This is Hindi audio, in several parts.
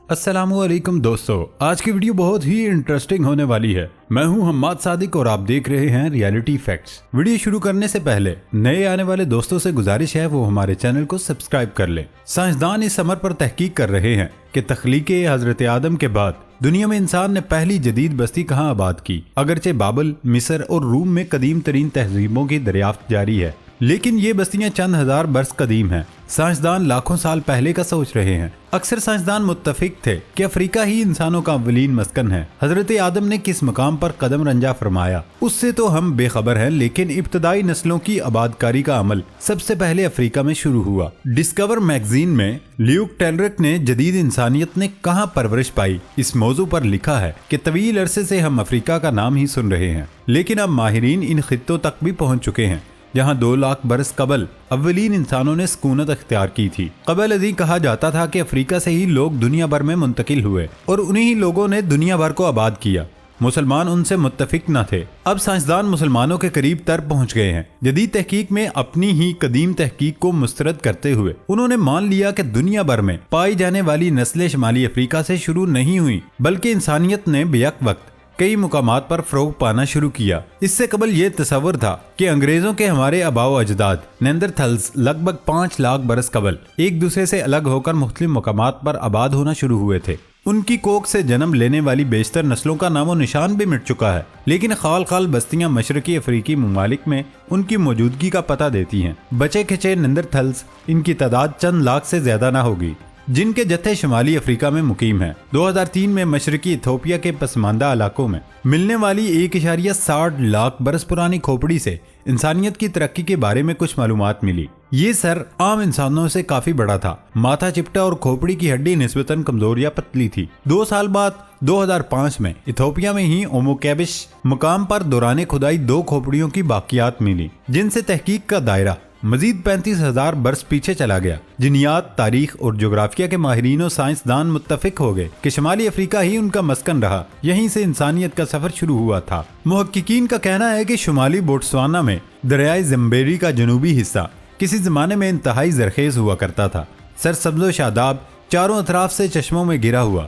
अस्सलामुअलैकुम दोस्तों, आज की वीडियो बहुत ही इंटरेस्टिंग होने वाली है। मैं हूं हम्माद सादिक और आप देख रहे हैं रियलिटी फैक्ट्स। वीडियो शुरू करने से पहले नए आने वाले दोस्तों से गुजारिश है वो हमारे चैनल को सब्सक्राइब कर लें। साइंसदान इस अमर पर तहकीक कर रहे हैं कि तख्लीक़े हजरत आदम के बाद दुनिया में इंसान ने पहली जदीद बस्ती कहाँ आबाद की। अगरचे बाबल, मिस्र और रूम में कदीम तरीन तहजीबों की दरियाफ्त जारी है, लेकिन ये बस्तियां चंद हजार बरस कदीम हैं। साइंसदान लाखों साल पहले का सोच रहे हैं। अक्सर साइंसदान मुत्तफिक थे कि अफ्रीका ही इंसानों का अव्वलीन मस्कन है। हजरत आदम ने किस मकाम पर कदम रंजा फरमाया उससे तो हम बेखबर हैं, लेकिन इब्तदाई नस्लों की आबादकारी का अमल सबसे पहले अफ्रीका में शुरू हुआ। डिस्कवर मैगजीन में ल्यूक टेलरिक ने जदीद इंसानियत ने कहाँ परवरिश पाई इस मौजू पर लिखा है कि तवील अरसे से हम अफ्रीका का नाम ही सुन रहे हैं, लेकिन अब माहिरीन इन खित्तों तक भी पहुँच चुके हैं जहाँ 2 लाख बरस कबल अव्वलीन इंसानों ने सुकूनत अख्तियार की थी। कबल अजी कहा जाता था कि अफ्रीका से ही लोग दुनिया भर में मुंतकिल हुए और उन्हीं लोगों ने दुनिया भर को आबाद किया। मुसलमान उनसे मुत्तफिक न थे। अब साइंसदान मुसलमानों के करीब तर पहुंच गए हैं। जदीद तहकीक में अपनी ही कदीम तहकीक को मुस्तरद करते हुए उन्होंने मान लिया कि दुनिया भर में पाई जाने वाली नस्लें शुमाली अफ्रीका से शुरू नहीं हुई, बल्कि इंसानियत ने बेयक वक्त कई मुकामात पर फ़रोग पाना शुरू किया। इससे कबल ये तस्वर था कि अंग्रेजों के हमारे आबाओ अजदाद नेंदरथल्स लगभग 5 लाख बरस कबल एक दूसरे से अलग होकर मुख्तलिफ मुकामात पर आबाद होना शुरू हुए थे। उनकी कोख से जन्म लेने वाली बेशतर नस्लों का नामो निशान भी मिट चुका है, लेकिन खाल खाल बस्तियां मशरकी अफ्रीकी ममालिक में उनकी मौजूदगी का पता देती हैं। बचे खिचे नेंदरथल्स, इनकी तादाद चंद लाख से ज्यादा न होगी, जिनके जत्थे शुमाली अफ्रीका में मुकीम हैं। 2003 में मशरकी इथोपिया के पसमानदा इलाकों में मिलने वाली 1.60 लाख बरस पुरानी खोपड़ी से इंसानियत की तरक्की के बारे में कुछ मालूमात मिली। ये सर आम इंसानों से काफी बड़ा था, माथा चिपटा और खोपड़ी की हड्डी निस्बतन कमजोर या पतली थी। 2 साल बाद 2005 में इथोपिया में ही ओमोकेबिश मुकाम पर दौराने खुदाई 2 खोपड़ियों की बाकियात मिली, जिनसे तहकीक का दायरा मजीद 35,000 बरस पीछे चला गया। जिनियात, तारीख और जोग्राफिया के माहिरीन और साइंसदान मुत्तफिक हो गए कि शुमाली अफ्रीका ही उनका मस्कन रहा, यहीं से इंसानियत का सफर शुरू हुआ था। मुहक्किकीन का कहना है कि शुमाली बोट्सवाना में दरियाए ज़म्बेरी का जनूबी हिस्सा किसी जमाने में इंतहाई जरखेज हुआ करता था। सरसब्ज़ो शादाब चारों अतराफ से चश्मों में गिरा हुआ।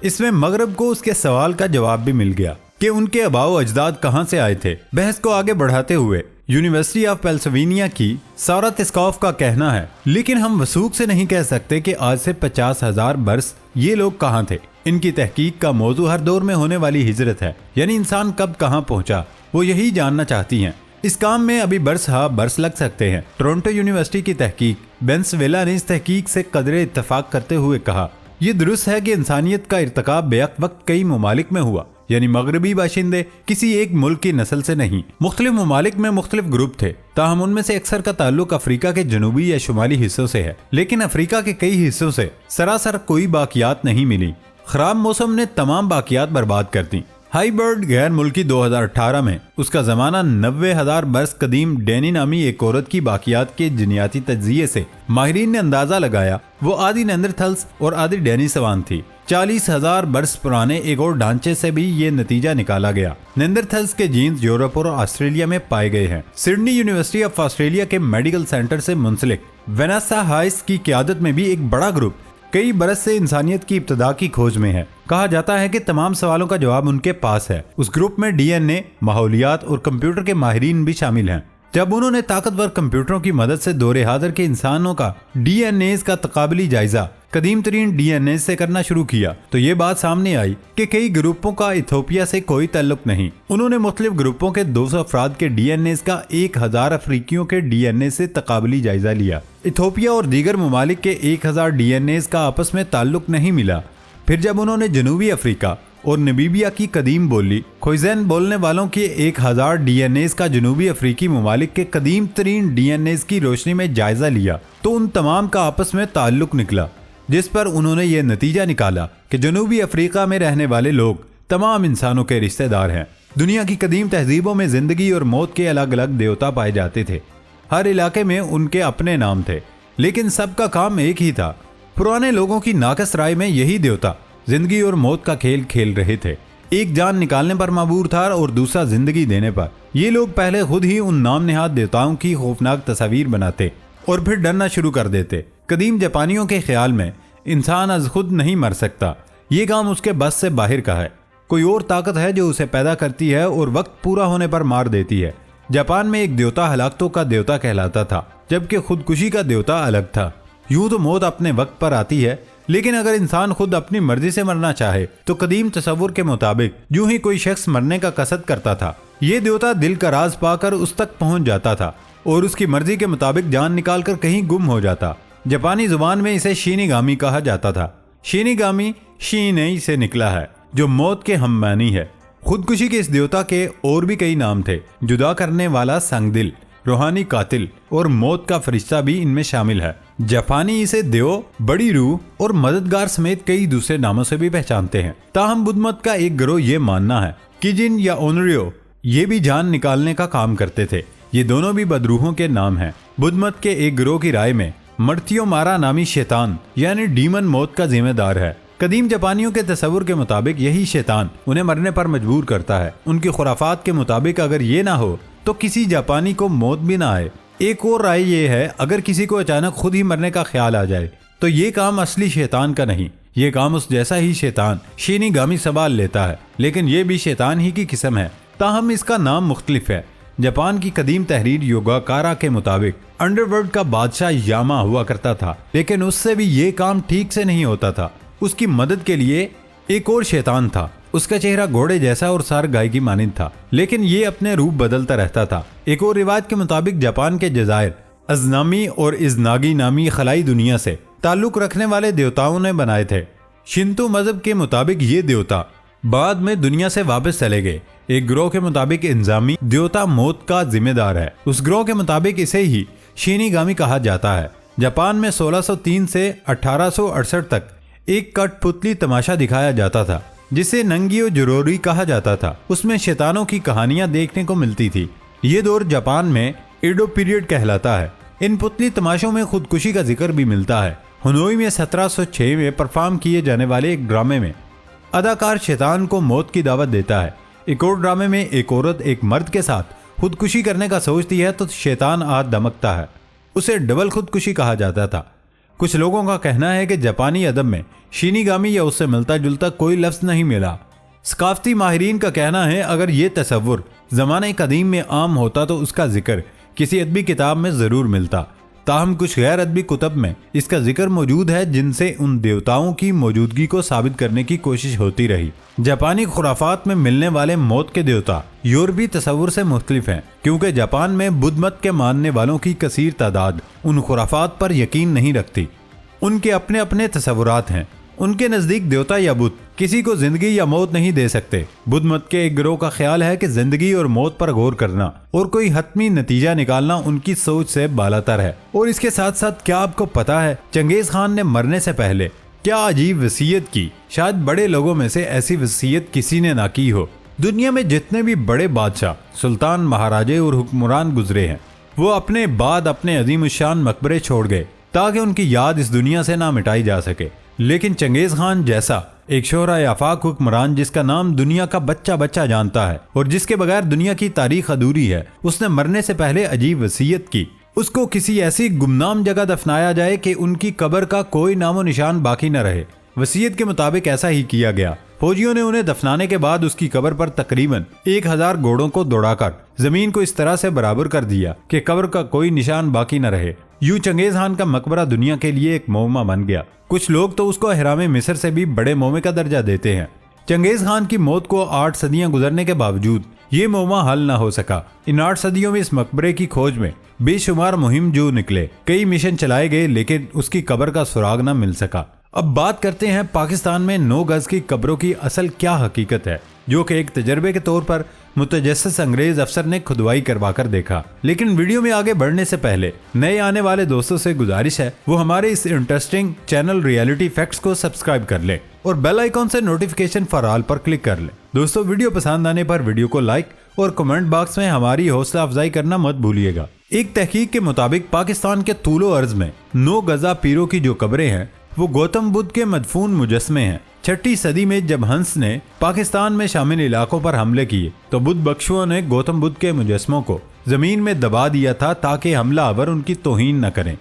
इसमें मगरब को उसके सवाल का जवाब भी मिल गया कि उनके आबाओ अजदाद कहाँ से आए थे। बहस को आगे बढ़ाते हुए यूनिवर्सिटी ऑफ पेंसिल्वेनिया की सारा तिस्कॉफ का कहना है, लेकिन हम वसूख से नहीं कह सकते कि आज से 50,000 बरस ये लोग कहाँ थे। इनकी तहकीक का मौजू हर दौर में होने वाली हिजरत है, यानी इंसान कब कहाँ पहुँचा, वो यही जानना चाहती हैं। इस काम में अभी बरस लग सकते हैं। टोरंटो यूनिवर्सिटी की तहकीक बेंसवेला ने इस तहकीक से कदरे इत्तफाक करते हुए कहा, यह दुरुस्त है कि इंसानियत का इर्तिकाब बेअक वक्त कई ममालिक में हुआ, यानी मगरबी बाशिंदे किसी एक मुल्क की नस्ल से नहीं। मुख्तलिफ ममालिक में मुख्तलिफ ग्रुप थे, ताहम उनमें से अक्सर का ताल्लुक अफ्रीका के जनूबी या शुमाली हिस्सों से है, लेकिन अफ्रीका के कई हिस्सों से सरासर कोई बाकियात नहीं मिली। खराब मौसम ने तमाम बाकियात बर्बाद कर दी। हाईबर्ड गैर मुल्की 2018 में उसका जमाना 90,000 बरस कदीम डैनी नामी एक औरत की बाकियात के जिनियाती तज्जिये से माहिरीन ने अंदाजा लगाया वो आदि नेंदरथल्स और आदि डैनी सवान थी। 40,000 बरस पुराने एक और ढांचे से भी ये नतीजा निकाला गया। नेंदरथल्स के जीन्स यूरोप और ऑस्ट्रेलिया में पाए गए हैं। सिडनी यूनिवर्सिटी ऑफ ऑस्ट्रेलिया के मेडिकल सेंटर से मुंसलिक वेनेसा हाइस की क़यादत में भी एक बड़ा ग्रुप कई बरस से इंसानियत की इब्तदा की खोज में है। कहा जाता है कि तमाम सवालों का जवाब उनके पास है। उस ग्रुप में DNA, माहौलियात और कंप्यूटर के माहिरीन भी शामिल हैं। जब उन्होंने ताकतवर कंप्यूटरों की मदद से दौरे हाजिर के इंसानों का DNA का तकाबली जायजा कदीम तरीन DNA से करना शुरू किया, तो ये बात सामने आई कि कई ग्रुपों का इथोपिया से कोई ताल्लुक नहीं। उन्होंने मुख्तलिफ ग्रुपों के 200 अफराद के DNA का 1000 अफ्रीकियों के DNA से तकाबली जायजा लिया। इथोपिया और दीगर ममालिक के 1000 DNA का आपस में ताल्लुक नहीं मिला। फिर जब उन्होंने जनूबी अफ्रीका और नमीबिया की कदीम बोली खोइज़ेन बोलने वालों के 1000 DNA का जनूबी अफ्रीकी ममालिक के कदीम तरीन DNA की रोशनी में जायजा लिया, तो उन तमाम का आपस में ताल्लुक निकला, जिस पर उन्होंने ये नतीजा निकाला कि जनूबी अफ्रीका में रहने वाले लोग तमाम इंसानों के रिश्तेदार हैं। दुनिया की कदीम तहजीबों में जिंदगी और मौत के अलग अलग देवता पाए जाते थे। हर इलाके में उनके अपने नाम थे, लेकिन सबका काम एक ही था। पुराने लोगों की नाकस राय में यही देवता जिंदगी और मौत का खेल खेल रहे थे। एक जान निकालने पर माबूर था और दूसरा जिंदगी देने पर। ये लोग पहले खुद ही उन नाम नेहाद देवताओं की खौफनाक तस्वीर बनाते और फिर डरना शुरू कर देते। कदीम जापानियों के ख्याल में इंसान अज खुद नहीं मर सकता, ये काम उसके बस से बाहर का है। कोई और ताकत है जो उसे पैदा करती है और वक्त पूरा होने पर मार देती है। जापान में एक देवता हलाकतों का देवता कहलाता था, जबकि खुदकुशी का देवता अलग था। यूं तो मौत अपने वक्त पर आती है, लेकिन अगर इंसान खुद अपनी मर्जी से मरना चाहे तो कदीम तस्वुर के मुताबिक यूं ही कोई शख्स मरने का कसद करता था। ये देवता दिल का राज पाकर उस तक पहुंच जाता था और उसकी मर्जी के मुताबिक जान निकालकर कहीं गुम हो जाता। जापानी जुबान में इसे शिनिगामी कहा जाता था। शिनिगामी शीनई से निकला है, जो मौत के हममानी है। खुदकुशी के इस देवता के और भी कई नाम थे। जुदा करने वाला संगदिल, रूहानी कातिल और मौत का फरिश्ता भी इनमें शामिल है। जापानी इसे देव, बड़ी रूह और मददगार समेत कई दूसरे नामों से भी पहचानते हैं। ताहम बुद्ध मत का एक गिरोह ये मानना है कि जिन या ओनरियो ये भी जान निकालने का काम करते थे। ये दोनों भी बदरूहों के नाम हैं। बुद्ध मत के एक गिरोह की राय में मर्तियो मारा नामी शैतान यानी डीमन मौत का जिम्मेदार है। कदीम जापानियों के तस्वुर के मुताबिक यही शैतान उन्हें मरने पर मजबूर करता है। उनकी खुराफात के मुताबिक अगर ये ना हो तो किसी जापानी को मौत भी ना आए। एक और राय ये है, अगर किसी को अचानक खुद ही मरने का ख्याल आ जाए तो ये काम असली शैतान का नहीं, ये काम उस जैसा ही शैतान शिनिगामी संभाल लेता है, लेकिन ये भी शैतान ही की किस्म है। ताहम इसका नाम मुख्तलिफ है। जापान की कदीम तहरीर योगाकारा के मुताबिक अंडरवर्ल्ड का बादशाह यामा हुआ करता था, लेकिन उससे भी ये काम ठीक से नहीं होता था। उसकी मदद के लिए एक और शैतान था। उसका चेहरा घोड़े जैसा और सार गाय की मानिंद था, लेकिन ये अपने रूप बदलता रहता था। एक और रिवायत के मुताबिक जापान के जजायर अजनामी और इजनागी नामी खलाई दुनिया से ताल्लुक रखने वाले देवताओं ने बनाए थे। शिंतो मजहब के मुताबिक ये देवता बाद में दुनिया से वापस चले गए। एक ग्रोह के मुताबिक इंजामी देवता मौत का जिम्मेदार है। उस ग्रोह के मुताबिक इसे ही शिनिगामी कहा जाता है। जापान में 1603 से 1868 तक एक कठपुतली तमाशा दिखाया जाता था, जिसे नंगियो जुरोरी कहा जाता था। उसमें शैतानों की कहानियां देखने को मिलती थी। ये दौर जापान में एडो पीरियड कहलाता है। इन पुतली तमाशों में खुदकुशी का जिक्र भी मिलता है। हनोई में 1706 में परफॉर्म किए जाने वाले एक ड्रामे में अदाकार शैतान को मौत की दावत देता है। एक और ड्रामे में एक औरत एक मर्द के साथ खुदकुशी करने का सोचती है तो शैतान आ दमकता है। उसे डबल खुदकुशी कहा जाता था। कुछ लोगों का कहना है कि जापानी अदब में शिनिगामी या उससे मिलता जुलता कोई लफ्ज नहीं मिला। सकाफती माहिरीन का कहना है अगर ये तस्वुर ज़माने कदीम में आम होता तो उसका जिक्र किसी अदबी किताब में ज़रूर मिलता। ताहम कुछ गैर अदबी कुतब में इसका जिक्र मौजूद है, जिनसे उन देवताओं की मौजूदगी को साबित करने की कोशिश होती रही। जापानी खुराफात में मिलने वाले मौत के देवता यूरोपी तस्वुर से मुख्तलिफ हैं, क्योंकि जापान में बुद्ध मत के मानने वालों की कसीर तादाद उन खुराफात पर यकीन नहीं रखती। उनके अपने अपने तस्वुरात हैं। उनके नज़दीक देवता या बुत किसी को जिंदगी या मौत नहीं दे सकते। बुद्ध मत के एक गिरोह का ख्याल है कि जिंदगी और मौत पर गौर करना और कोई हतमी नतीजा निकालना उनकी सोच से बालातर है। और इसके साथ साथ क्या आपको पता है चंगेज खान ने मरने से पहले क्या अजीब वसीयत की? शायद बड़े लोगों में से ऐसी वसीयत किसी ने ना की हो। दुनिया में जितने भी बड़े बादशाह, सुल्तान, महाराजे और हुक्मरान गुजरे हैं, वो अपने बाद अपने अजीमुशान मकबरे छोड़ गए ताकि उनकी याद इस दुनिया से ना मिटाई जा सके। लेकिन चंगेज खान जैसा एक शोहरा आफाक हुक्मरान, जिसका नाम दुनिया का बच्चा बच्चा जानता है और जिसके बगैर दुनिया की तारीख अधूरी है, उसने मरने से पहले अजीब वसीयत की उसको किसी ऐसी गुमनाम जगह दफनाया जाए कि उनकी कब्र का कोई नामो निशान बाकी न रहे। वसीयत के मुताबिक ऐसा ही किया गया। फौजियों ने उन्हें दफनाने के बाद उसकी कब्र पर तकरीबन 1000 घोड़ों को दौड़ाकर जमीन को इस तरह से बराबर कर दिया कि कब्र का कोई निशान बाकी न रहे। यूं चंगेज खान का मकबरा दुनिया के लिए एक मोहमा बन गया। कुछ लोग तो उसको अहरामे मिस्र से भी बड़े मोहमे का दर्जा देते हैं। चंगेज खान की मौत को 8 सदियां गुजरने के बावजूद ये मोहमा हल न हो सका। इन 8 सदियों में इस मकबरे की खोज में बेशुमार मुहिम जो निकले, कई मिशन चलाए गए, लेकिन उसकी कब्र का सुराग न मिल सका। अब बात करते हैं पाकिस्तान में 9 गज की कब्रों की असल क्या हकीकत है, जो कि एक तजर्बे के तौर पर मुतजस्सिस अंग्रेज अफसर ने खुदवाई करवा कर देखा। लेकिन वीडियो में आगे बढ़ने से पहले नए आने वाले दोस्तों से गुजारिश है वो हमारे इस इंटरेस्टिंग चैनल रियलिटी फैक्ट्स को सब्सक्राइब कर ले और बेल आइकॉन से नोटिफिकेशन फॉर ऑल पर क्लिक कर ले। दोस्तों, वीडियो पसंद आने पर वीडियो को लाइक और कमेंट बॉक्स में हमारी हौसला अफजाई करना मत भूलिएगा। एक तहकीक के मुताबिक पाकिस्तान के तूलो अर्ज में 9 गजा पीरों की जो कब्रें हैं वो गौतम बुद्ध के मदफून मुजस्मे हैं। 6ठी सदी में जब हंस ने पाकिस्तान में शामिल इलाकों पर हमले किए तो बुद्ध बख्शुओं ने गौतम बुद्ध के मुजस्मों को जमीन में दबा दिया था ताकि हमलावर उनकी तौहीन न करें।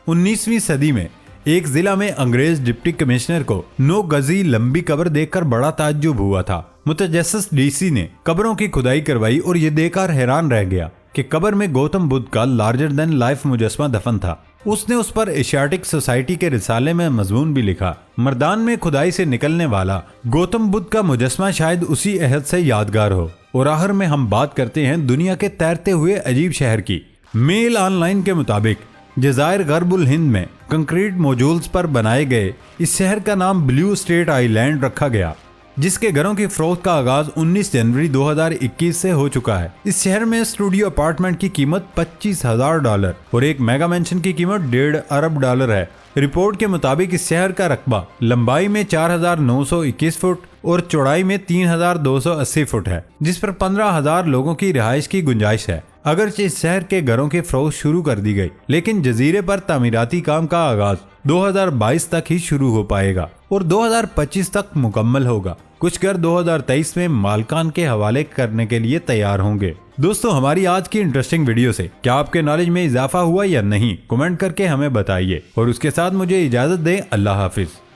19वीं सदी में एक जिला में अंग्रेज डिप्टी कमिश्नर को 9 गजी लंबी कब्र देखकर बड़ा ताज्जुब हुआ था। मुतजस्सिस डीसी ने कब्रों की खुदाई करवाई और ये देखकर हैरान रह गया कि कब्र में गौतम बुद्ध का लार्जर देन लाइफ मुजस्समा दफन था। उसने उस पर एशियाटिक सोसाइटी के रिसाले में मजमून भी लिखा। मर्दान में खुदाई से निकलने वाला गौतम बुद्ध का मुजस्समा शायद उसी अहद से यादगार हो। और आखिर में हम बात करते हैं दुनिया के तैरते हुए अजीब शहर की। मेल ऑनलाइन के मुताबिक जजायर गर्बुल हिंद में कंक्रीट मॉड्यूल्स पर बनाए गए इस शहर का नाम ब्लू स्टेट आइलैंड रखा गया, जिसके घरों की फरोख्त का आगाज 19 जनवरी 2021 से हो चुका है। इस शहर में स्टूडियो अपार्टमेंट की कीमत $25,000 और एक मेगा मेंशन की कीमत $1.5 अरब है। रिपोर्ट के मुताबिक इस शहर का रकबा लंबाई में 4,921 फुट और चौड़ाई में 3,280 फुट है, जिस पर 15,000 लोगों की रिहाइश की गुंजाइश है। अगरचे इस शहर के घरों की फरोख्त शुरू कर दी गई, लेकिन जजीरे पर तामीराती काम का आगाज 2022 तक ही शुरू हो पाएगा और 2025 तक मुकम्मल होगा। कुछ घर 2023 में मालकान के हवाले करने के लिए तैयार होंगे। दोस्तों, हमारी आज की इंटरेस्टिंग वीडियो से क्या आपके नॉलेज में इजाफा हुआ या नहीं, कमेंट करके हमें बताइए और उसके साथ मुझे इजाजत दें। अल्लाह हाफिज।